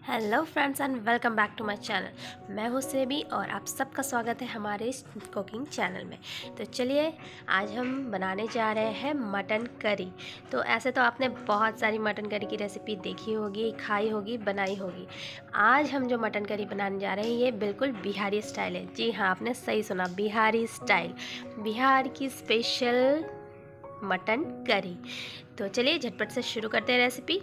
Hello friends and welcome back to my channel. मैं हूँ सेबी और आप सबका स्वागत है हमारे इस कुकिंग चैनल में। तो चलिए आज हम बनाने जा रहे हैं मटन करी। तो ऐसे तो आपने बहुत सारी मटन करी की रेसिपी देखी होगी, खाई होगी, बनाई होगी। आज हम जो मटन करी बनाने जा रहे हैं ये बिल्कुल बिहारी स्टाइल है। जी हाँ, आपने सही सुना, बिहारी स्टाइल, बिहार की स्पेशल मटन करी। तो चलिए झटपट से शुरू करते हैं रेसिपी।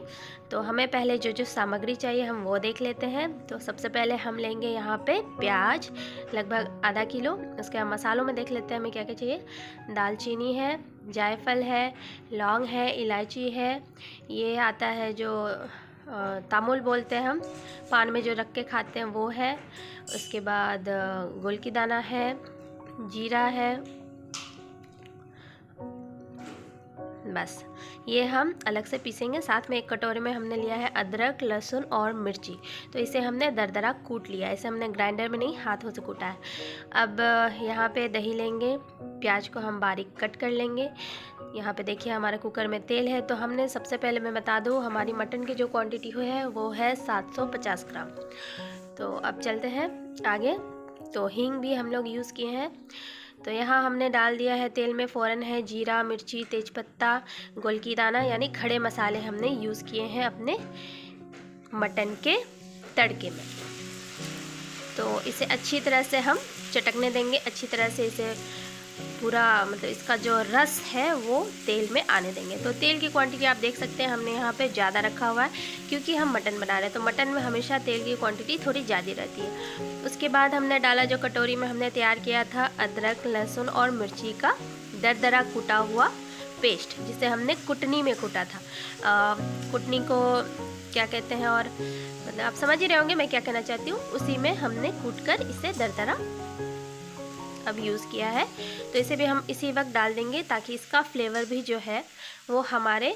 तो हमें पहले जो जो सामग्री चाहिए हम वो देख लेते हैं। तो सबसे पहले हम लेंगे यहाँ पे प्याज लगभग आधा किलो। उसके बाद मसालों में देख लेते हैं हमें क्या क्या चाहिए। दालचीनी है, जायफल है, लौंग है, इलायची है, ये आता है जो तामुल बोलते हैं हम, पान में जो रख के खाते हैं वो है। उसके बाद गुल की दाना है, जीरा है, बस ये हम अलग से पीसेंगे। साथ में एक कटोरे में हमने लिया है अदरक, लहसुन और मिर्ची। तो इसे हमने दरदरा कूट लिया है, इसे हमने ग्राइंडर में नहीं हाथों से कूटा है। अब यहाँ पे दही लेंगे, प्याज को हम बारीक कट कर लेंगे। यहाँ पे देखिए हमारे कुकर में तेल है। तो हमने सबसे पहले मैं बता दूँ हमारी मटन की जो क्वांटिटी है वो है 750 ग्राम। तो अब चलते हैं आगे। तो हींग भी हम लोग यूज़ किए हैं। तो यहाँ हमने डाल दिया है तेल में फ़ौरन है जीरा, मिर्ची, तेज़पत्ता, गोलकी दाना यानी खड़े मसाले हमने यूज़ किए हैं अपने मटन के तड़के में। तो इसे अच्छी तरह से हम चटकने देंगे, अच्छी तरह से इसे पूरा मतलब इसका जो रस है वो तेल में आने देंगे। तो तेल की क्वांटिटी आप देख सकते हैं हमने यहाँ पे ज़्यादा रखा हुआ है क्योंकि हम मटन बना रहे हैं। तो मटन में हमेशा तेल की क्वांटिटी थोड़ी ज़्यादा रहती है। उसके बाद हमने डाला जो कटोरी में हमने तैयार किया था अदरक, लहसुन और मिर्ची का दरदरा कूटा हुआ पेस्ट, जिसे हमने कुटनी में कूटा था। कुटनी को क्या कहते हैं और मतलब आप समझ ही रहे होंगे मैं क्या कहना चाहती हूँ। उसी में हमने कूट कर इसे दरदरा अब यूज़ किया है। तो इसे भी हम इसी वक्त डाल देंगे ताकि इसका फ्लेवर भी जो है वो हमारे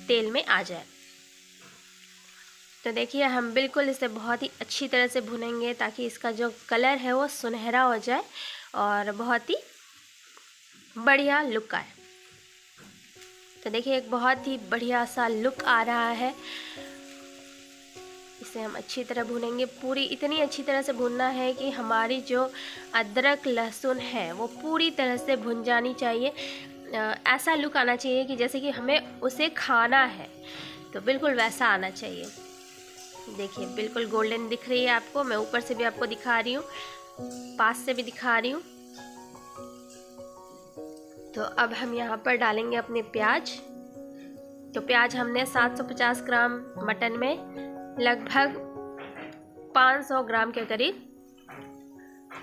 तेल में आ जाए। तो देखिए हम बिल्कुल इसे बहुत ही अच्छी तरह से भुनेंगे ताकि इसका जो कलर है वो सुनहरा हो जाए और बहुत ही बढ़िया लुक आए। तो देखिए एक बहुत ही बढ़िया सा लुक आ रहा है। इसे हम अच्छी तरह भूनेंगे, पूरी इतनी अच्छी तरह से भूनना है कि हमारी जो अदरक लहसुन है वो पूरी तरह से भुन जानी चाहिए। ऐसा लुक आना चाहिए कि जैसे कि हमें उसे खाना है, तो बिल्कुल वैसा आना चाहिए। देखिए बिल्कुल गोल्डन दिख रही है आपको, मैं ऊपर से भी आपको दिखा रही हूँ, पास से भी दिखा रही हूँ। तो अब हम यहाँ पर डालेंगे अपने प्याज। तो प्याज हमने 750 ग्राम मटन में लगभग 500 ग्राम के करीब,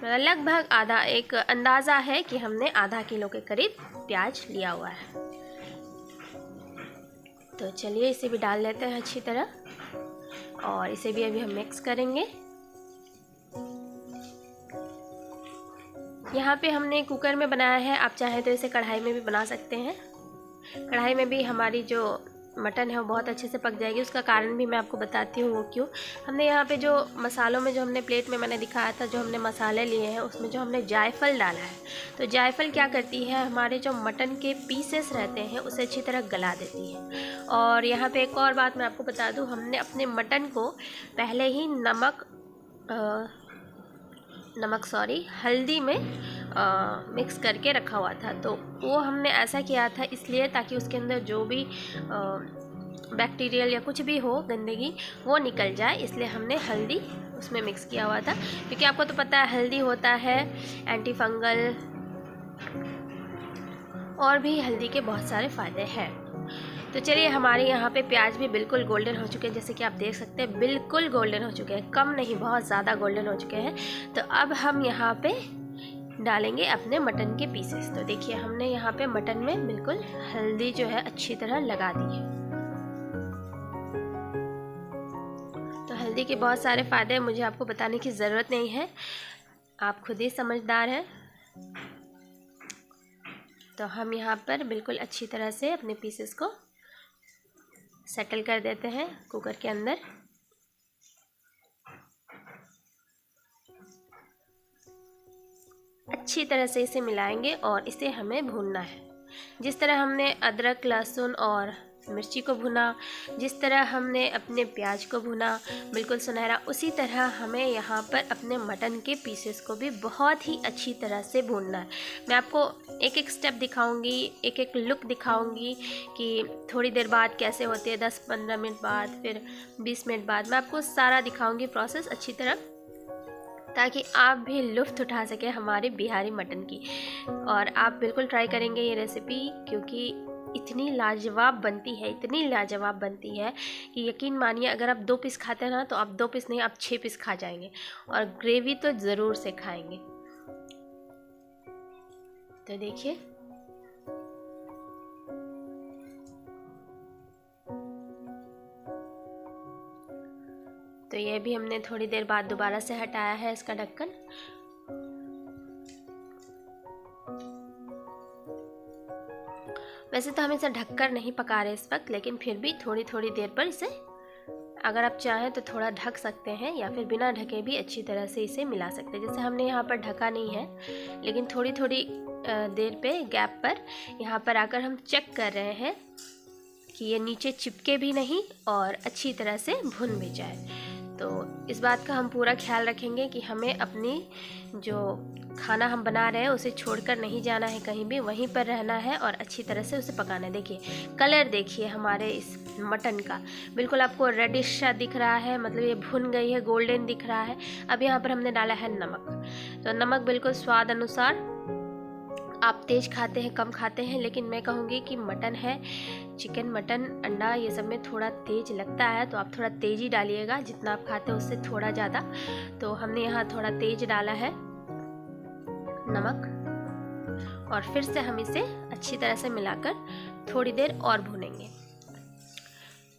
लगभग आधा, एक अंदाज़ा है कि हमने आधा किलो के करीब प्याज लिया हुआ है। तो चलिए इसे भी डाल लेते हैं अच्छी तरह और इसे भी अभी हम मिक्स करेंगे। यहाँ पे हमने कुकर में बनाया है, आप चाहे तो इसे कढ़ाई में भी बना सकते हैं। कढ़ाई में भी हमारी जो मटन है वो बहुत अच्छे से पक जाएगी। उसका कारण भी मैं आपको बताती हूँ वो क्यों। हमने यहाँ पे जो मसालों में जो हमने प्लेट में मैंने दिखाया था, जो हमने मसाले लिए हैं उसमें जो हमने जायफल डाला है। तो जायफल क्या करती है, हमारे जो मटन के पीसेस रहते हैं उसे अच्छी तरह गला देती है। और यहाँ पे एक और बात मैं आपको बता दूँ, हमने अपने मटन को पहले ही हल्दी में मिक्स करके रखा हुआ था। तो वो हमने ऐसा किया था इसलिए ताकि उसके अंदर जो भी बैक्टीरियल या कुछ भी हो गंदगी वो निकल जाए, इसलिए हमने हल्दी उसमें मिक्स किया हुआ था। क्योंकि आपको तो पता है हल्दी होता है एंटी फंगल, और भी हल्दी के बहुत सारे फ़ायदे हैं। तो चलिए हमारे यहाँ पे प्याज भी बिल्कुल गोल्डन हो चुके हैं, जैसे कि आप देख सकते हैं बिल्कुल गोल्डन हो चुके हैं, कम नहीं बहुत ज़्यादा गोल्डन हो चुके हैं। तो अब हम यहाँ पे डालेंगे अपने मटन के पीसेस। तो देखिए हमने यहाँ पे मटन में बिल्कुल हल्दी जो है अच्छी तरह लगा दी है। तो हल्दी के बहुत सारे फ़ायदे मुझे आपको बताने की ज़रूरत नहीं है, आप खुद ही समझदार हैं। तो हम यहाँ पर बिल्कुल अच्छी तरह से अपने पीसेस को सेटल कर देते हैं कुकर के अंदर। अच्छी तरह से इसे मिलाएंगे और इसे हमें भूनना है। जिस तरह हमने अदरक, लहसुन और मिर्ची को भुना, जिस तरह हमने अपने प्याज को भुना बिल्कुल सुनहरा, उसी तरह हमें यहाँ पर अपने मटन के पीसेस को भी बहुत ही अच्छी तरह से भूनना है। मैं आपको एक एक स्टेप दिखाऊंगी, एक एक लुक दिखाऊंगी कि थोड़ी देर बाद कैसे होती है, 10-15 मिनट बाद, फिर 20 मिनट बाद। मैं आपको सारा दिखाऊंगी प्रोसेस अच्छी तरह, ताकि आप भी लुत्फ़ उठा सकें हमारे बिहारी मटन की। और आप बिल्कुल ट्राई करेंगे ये रेसिपी, क्योंकि इतनी लाजवाब बनती है, इतनी लाजवाब बनती है कि यकीन मानिए, अगर आप 2 पीस खाते हैं ना, तो आप 2 पीस नहीं, आप 6 पीस खा जाएंगे, और ग्रेवी तो ज़रूर से खाएंगे। तो देखिए, तो ये भी हमने थोड़ी देर बाद दोबारा से हटाया है इसका ढक्कन। वैसे तो हम इसे ढककर नहीं पका रहे इस वक्त, लेकिन फिर भी थोड़ी थोड़ी देर पर इसे, अगर आप चाहें तो थोड़ा ढक सकते हैं, या फिर बिना ढके भी अच्छी तरह से इसे मिला सकते हैं। जैसे हमने यहाँ पर ढका नहीं है, लेकिन थोड़ी थोड़ी देर पे गैप पर यहाँ पर आकर हम चेक कर रहे हैं कि ये नीचे चिपके भी नहीं और अच्छी तरह से भुन भी जाए। तो इस बात का हम पूरा ख्याल रखेंगे कि हमें अपनी जो खाना हम बना रहे हैं उसे छोड़कर नहीं जाना है कहीं भी, वहीं पर रहना है और अच्छी तरह से उसे पकाना है। देखिए कलर, देखिए हमारे इस मटन का बिल्कुल आपको रेडिश सा दिख रहा है, मतलब ये भुन गई है, गोल्डन दिख रहा है। अब यहाँ पर हमने डाला है नमक, तो नमक बिल्कुल स्वाद अनुसार। आप तेज खाते हैं, कम खाते हैं, लेकिन मैं कहूँगी कि मटन है, चिकन, मटन, अंडा, ये सब में थोड़ा तेज लगता है, तो आप थोड़ा तेज ही डालिएगा, जितना आप खाते हैं उससे थोड़ा ज़्यादा। तो हमने यहाँ थोड़ा तेज डाला है नमक, और फिर से हम इसे अच्छी तरह से मिलाकर थोड़ी देर और भूनेंगे।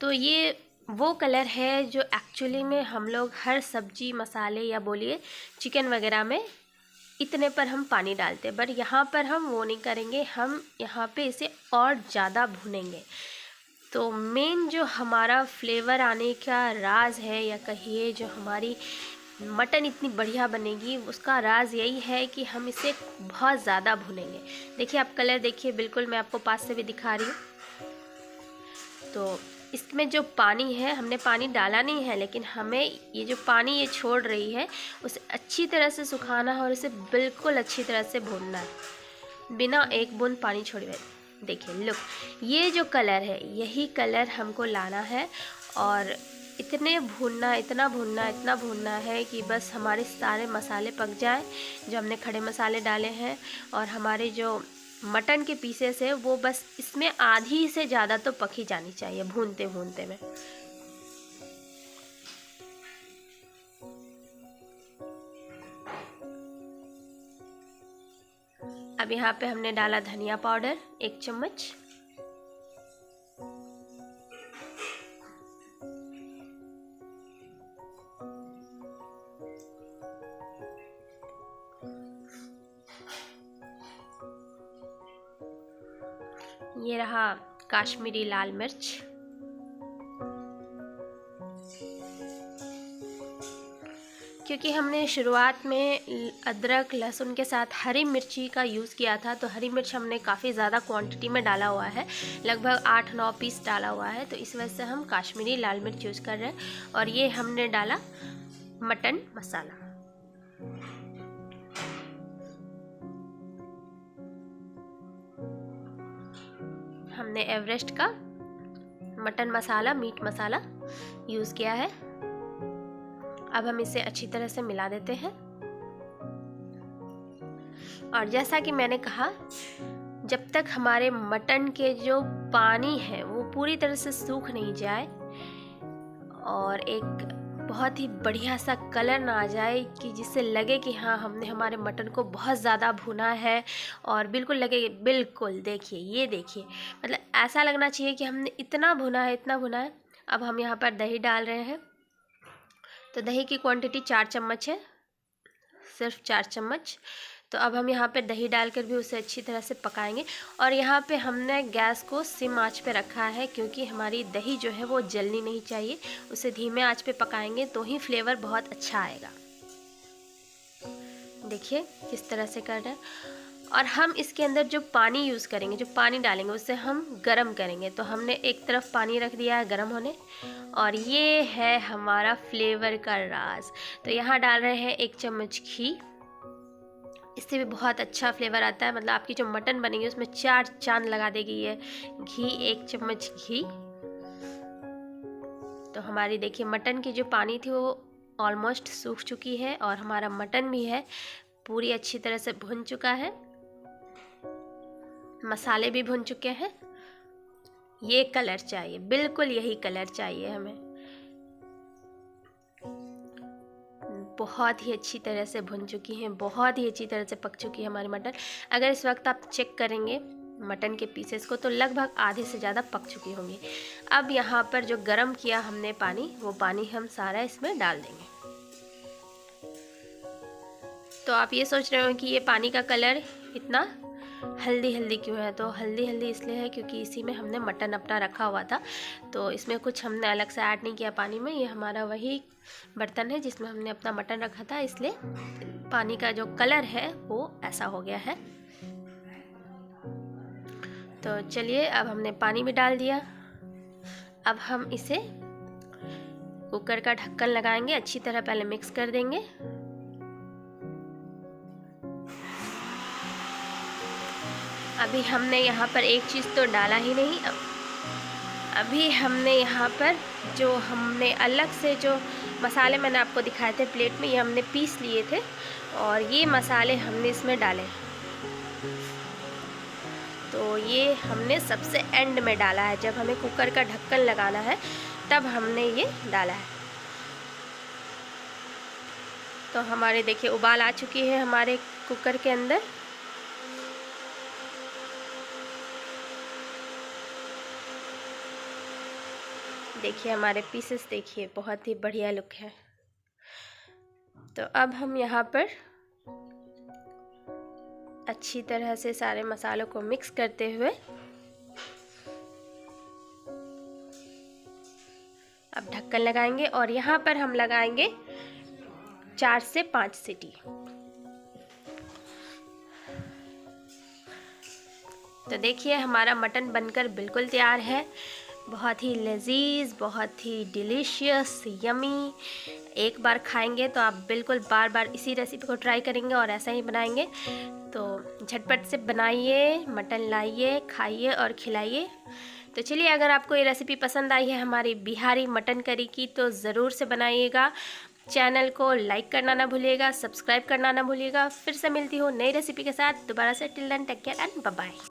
तो ये वो कलर है जो एक्चुअली में हम लोग हर सब्जी, मसाले, या बोलिए चिकन वगैरह में इतने पर हम पानी डालते हैं, बट यहाँ पर हम वो नहीं करेंगे, हम यहाँ पे इसे और ज़्यादा भूनेंगे। तो मेन जो हमारा फ्लेवर आने का राज है, या कहिए जो हमारी मटन इतनी बढ़िया बनेगी, उसका राज यही है कि हम इसे बहुत ज़्यादा भूनेंगे। देखिए आप कलर देखिए, बिल्कुल मैं आपको पास से भी दिखा रही हूँ। तो इसमें जो पानी है, हमने पानी डाला नहीं है, लेकिन हमें ये जो पानी ये छोड़ रही है उसे अच्छी तरह से सुखाना है और इसे बिल्कुल अच्छी तरह से भूनना है, बिना एक बूंद पानी छोड़े हुए। देखिए लुक, ये जो कलर है, यही कलर हमको लाना है, और इतने भूनना, इतना भूनना, इतना भूनना है कि बस हमारे सारे मसाले पक जाए, जो हमने खड़े मसाले डाले हैं, और हमारे जो मटन के पीसेस है वो बस इसमें आधी से ज़्यादा तो पक ही जानी चाहिए भूनते भूनते में। अब यहाँ पे हमने डाला धनिया पाउडर 1 चम्मच, ये रहा काश्मीरी लाल मिर्च, क्योंकि हमने शुरुआत में अदरक लहसुन के साथ हरी मिर्ची का यूज़ किया था, तो हरी मिर्च हमने काफ़ी ज़्यादा क्वांटिटी में डाला हुआ है, लगभग 8-9 पीस डाला हुआ है, तो इस वजह से हम काश्मीरी लाल मिर्च यूज़ कर रहे हैं। और ये हमने डाला मटन मसाला, हमने एवरेस्ट का मटन मसाला, मीट मसाला यूज़ किया है। अब हम इसे अच्छी तरह से मिला देते हैं, और जैसा कि मैंने कहा, जब तक हमारे मटन के जो पानी है वो पूरी तरह से सूख नहीं जाए और एक बहुत ही बढ़िया सा कलर ना आ जाए कि जिससे लगे कि हाँ हमने हमारे मटन को बहुत ज़्यादा भुना है, और बिल्कुल लगे, बिल्कुल देखिए, ये देखिए, मतलब ऐसा लगना चाहिए कि हमने इतना भुना है, इतना भुना है। अब हम यहाँ पर दही डाल रहे हैं, तो दही की क्वांटिटी 4 चम्मच है, सिर्फ 4 चम्मच। तो अब हम यहाँ पे दही डालकर भी उसे अच्छी तरह से पकाएंगे, और यहाँ पे हमने गैस को सिम आंच पे रखा है, क्योंकि हमारी दही जो है वो जलनी नहीं चाहिए, उसे धीमे आंच पे पकाएंगे तो ही फ्लेवर बहुत अच्छा आएगा। देखिए किस तरह से कर रहे हैं। और हम इसके अंदर जो पानी यूज़ करेंगे, जो पानी डालेंगे, उससे हम गरम करेंगे। तो हमने एक तरफ पानी रख दिया है गरम होने, और ये है हमारा फ्लेवर का राज। तो यहाँ डाल रहे हैं 1 चम्मच घी। इससे भी बहुत अच्छा फ्लेवर आता है, मतलब आपकी जो मटन बनेगी उसमें 4 चांद लगा देगी ये घी। 1 चम्मच घी। तो हमारी देखिए मटन की जो पानी थी वो ऑलमोस्ट सूख चुकी है, और हमारा मटन भी है पूरी अच्छी तरह से भुन चुका है, मसाले भी भुन चुके हैं। ये कलर चाहिए, बिल्कुल यही कलर चाहिए हमें। बहुत ही अच्छी तरह से भुन चुकी हैं, बहुत ही अच्छी तरह से पक चुकी है हमारी मटन। अगर इस वक्त आप चेक करेंगे मटन के पीसेस को तो लगभग आधे से ज़्यादा पक चुकी होंगी। अब यहाँ पर जो गरम किया हमने पानी, वो पानी हम सारा इसमें डाल देंगे। तो आप ये सोच रहे हो कि ये पानी का कलर इतना हल्दी हल्दी क्यों है, तो हल्दी हल्दी इसलिए है क्योंकि इसी में हमने मटन अपना रखा हुआ था, तो इसमें कुछ हमने अलग से ऐड नहीं किया पानी में। ये हमारा वही बर्तन है जिसमें हमने अपना मटन रखा था, इसलिए पानी का जो कलर है वो ऐसा हो गया है। तो चलिए, अब हमने पानी भी डाल दिया। अब हम इसे कुकर का ढक्कन लगाएंगे, अच्छी तरह पहले मिक्स कर देंगे। अभी हमने यहाँ पर एक चीज़ तो डाला ही नहीं, अभी हमने यहाँ पर जो हमने अलग से जो मसाले मैंने आपको दिखाए थे प्लेट में, ये हमने पीस लिए थे, और ये मसाले हमने इसमें डाले। तो ये हमने सबसे एंड में डाला है, जब हमें कुकर का ढक्कन लगाना है तब हमने ये डाला है। तो हमारे देखिए उबाल आ चुकी है हमारे कुकर के अंदर। देखिए हमारे पीसेस, देखिए बहुत ही बढ़िया लुक है। तो अब हम यहाँ पर अच्छी तरह से सारे मसालों को मिक्स करते हुए अब ढक्कन लगाएंगे, और यहाँ पर हम लगाएंगे 4 से 5 सीटी। तो देखिए हमारा मटन बनकर बिल्कुल तैयार है। बहुत ही लजीज, बहुत ही डिलीशियस, यमी। एक बार खाएंगे तो आप बिल्कुल बार बार इसी रेसिपी को ट्राई करेंगे और ऐसा ही बनाएंगे। तो झटपट से बनाइए, मटन लाइए, खाइए और खिलाइए। तो चलिए, अगर आपको ये रेसिपी पसंद आई है हमारी बिहारी मटन करी की, तो ज़रूर से बनाइएगा। चैनल को लाइक करना ना भूलिएगा, सब्सक्राइब करना ना भूलिएगा। फिर से मिलती हूँ नई रेसिपी के साथ दोबारा से। Till then take care and bye bye.